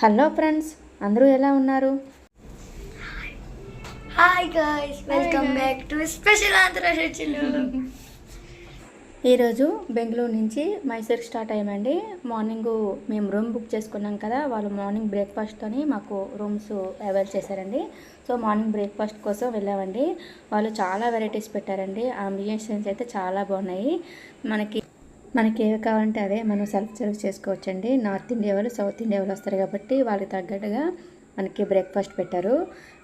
Hello friends, అందరూ ఎలా ఉన్నారు? Hi guys, welcome back to special Andhra రుచులు. ఈరోజు బెంగళూరు నుంచి మైసూర్ స్టార్ట్ అయ్యామండి. మార్నింగ్ మేము రూమ్ బుక్ చేసుకున్నాం కదా, వాళ్ళు మార్నింగ్ బ్రేక్ఫాస్ట్తోని మాకు రూమ్స్ అవైల్ చేశారండి. సో మార్నింగ్ బ్రేక్ఫాస్ట్ కోసం వెళ్ళామండి. వాళ్ళు చాలా వెరైటీస్ పెట్టారండి. అంబియన్స్ అయితే చాలా బాగున్నాయి. మనకి ఏవి కావాలంటే అదే మనం సెల్ఫ్ సర్వ్ చేసుకోవచ్చండి. నార్త్ ఇండియా వాళ్ళు, సౌత్ ఇండియా వాళ్ళు వస్తారు కాబట్టి వాళ్ళకి తగ్గట్టుగా మనకి బ్రేక్ఫాస్ట్ పెట్టారు.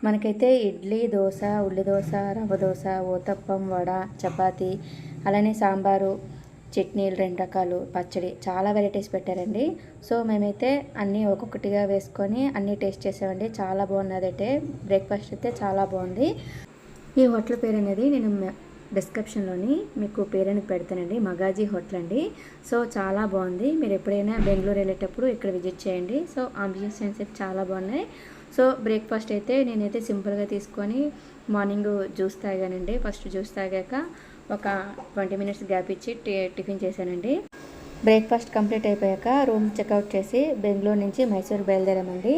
మనకైతే ఇడ్లీ, దోశ, ఉల్లి దోశ, రవ్వ దోశ, ఊతప్పం, వడ, చపాతి, అలానే సాంబారు, చట్నీలు 2 రకాలు, పచ్చడి, చాలా వెరైటీస్ పెట్టారండి. సో మేమైతే అన్నీ ఒక్కొక్కటిగా వేసుకొని అన్నీ టేస్ట్ చేసామండి. చాలా బాగున్నది. అయితే బ్రేక్ఫాస్ట్ అయితే చాలా బాగుంది. ఈ హోటల్ పేరు అనేది నేను డిస్క్రిప్షన్లోని మీకు పేరుని పెడతానండి. మగాజీ హోటల్ అండి. సో చాలా బాగుంది. మీరు ఎప్పుడైనా బెంగళూరు వెళ్ళేటప్పుడు ఇక్కడ విజిట్ చేయండి. సో అంబియన్స్ అయితే చాలా బాగున్నాయి. సో బ్రేక్ఫాస్ట్ అయితే నేనైతే సింపుల్గా తీసుకొని మార్నింగ్ జ్యూస్ తాగానండి. ఫస్ట్ జ్యూస్ తాగాక ఒక 20 మినిట్స్ గ్యాప్ ఇచ్చి టిఫిన్ చేశానండి. బ్రేక్ఫాస్ట్ కంప్లీట్ అయిపోయాక రూమ్ చెక్అవుట్ చేసి బెంగళూరు నుంచి మైసూర్ బయలుదేరామండి.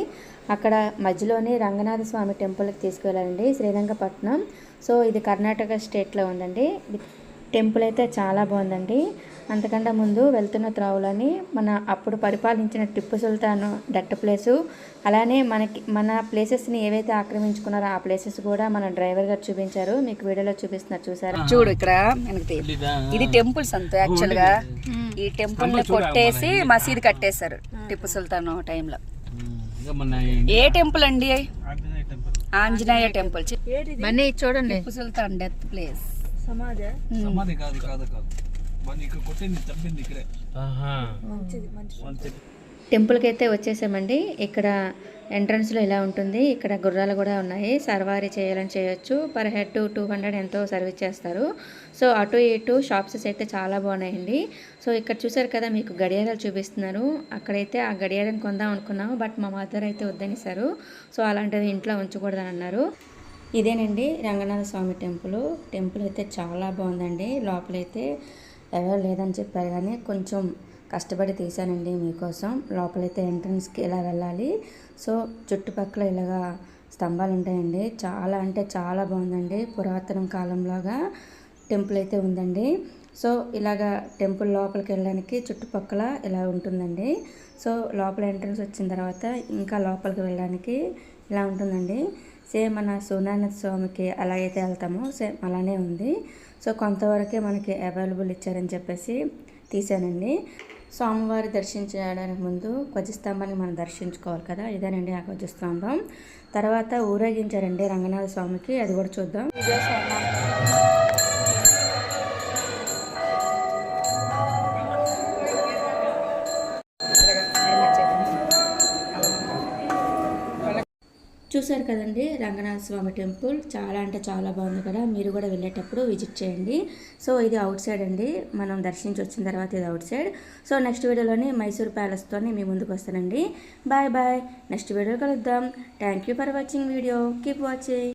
అక్కడ మధ్యలోనే రంగనాథ స్వామి టెంపుల్కి తీసుకువెళ్ళాలండి, శ్రీరంగపట్నం. సో ఇది కర్ణాటక స్టేట్లో ఉందండి. టెంపుల్ అయితే చాలా బాగుందండి. అంతకంటే ముందు వెళ్తున్న త్రావులని అప్పుడు పరిపాలించిన టిప్పు సుల్తాన్ డట్ట ప్లేసు, అలానే మన ప్లేసెస్ని ఏవైతే ఆక్రమించుకున్నారో ఆ ప్లేసెస్ కూడా మన డ్రైవర్ గారు చూపించారు. మీకు వీడియోలో చూపిస్తున్నారు, చూసారా? చూడు ఇక్కడ ఇది టెంపుల్స్ అంతా. యాక్చువల్ గా ఈ టెంపుల్ ని కొట్టేసి మసీద్ కట్టేశారు టిప్పు సుల్తాన్ టైంలో. ఏ టెంపుల్ అండి? ఆంజనేయ టెంపుల్. చూడండి, టిప్పు సుల్తాన్ డెత్ ప్లేస్. టెంపుల్కి అయితే వచ్చేసామండి. ఇక్కడ ఎంట్రన్స్లో ఇలా ఉంటుంది. ఇక్కడ గుర్రాలు కూడా ఉన్నాయి. సర్వారీ చేయాలని చేయొచ్చు. పర్ హెడ్ 200 ఎంతో సర్వీస్ చేస్తారు. సో అటు ఇటు షాప్స్ అయితే చాలా బాగున్నాయండి. సో ఇక్కడ చూసారు కదా, మీకు గడియారాలు చూపిస్తున్నారు. అక్కడైతే ఆ గడియారం కొందాం అనుకున్నాము, బట్ మా మదర్ అయితే వద్దనిస్తారు. సో అలాంటివి ఇంట్లో ఉంచకూడదని అన్నారు. ఇదేనండి రంగనాథ స్వామి టెంపుల్ అయితే చాలా బాగుందండి. లోపలైతే ఎవరు లేదని చెప్పారు, కానీ కొంచెం కష్టపడి తీశానండి మీకోసం. లోపలైతే ఎంట్రన్స్కి ఇలా వెళ్ళాలి. సో చుట్టుపక్కల ఇలాగా స్తంభాలు ఉంటాయండి. చాలా అంటే చాలా బాగుందండి. పురాతన కాలంలాగా టెంపుల్ అయితే ఉందండి. సో ఇలాగా టెంపుల్ లోపలికి వెళ్ళడానికి చుట్టుపక్కల ఇలా ఉంటుందండి. సో లోపల ఎంట్రన్స్ వచ్చిన తర్వాత ఇంకా లోపలికి వెళ్ళడానికి ఇలా ఉంటుందండి. సేమ్ మన సోమనాథ స్వామికి అలాగైతే వెళ్తామో సేమ్ అలానే ఉంది. సో కొంతవరకే మనకి అవైలబుల్ ఇచ్చారని చెప్పేసి తీసానండి. స్వామివారి దర్శించడానికి ముందు ధ్వజస్తంభాన్ని మనం దర్శించుకోవాలి కదా, ఇదేనండి ఆ ధ్వజస్తంభం. తర్వాత ఊరేగించారండి రంగనాథ స్వామికి, అది కూడా చూద్దాం. చూసారు కదండి రంగనాథ స్వామి టెంపుల్. చాలా అంటే చాలా బాగుంది కదా, మీరు కూడా వెళ్ళేటప్పుడు విజిట్ చేయండి. సో ఇది అవుట్ సైడ్ అండి, మనం దర్శించి వచ్చిన తర్వాత ఇది అవుట్ సైడ్. సో నెక్స్ట్ వీడియోలోని మైసూర్ ప్యాలెస్తోని మీ ముందుకు వస్తానండి. బాయ్ బాయ్, నెక్స్ట్ వీడియో కలుద్దాం. Thank you for watching video. Keep watching.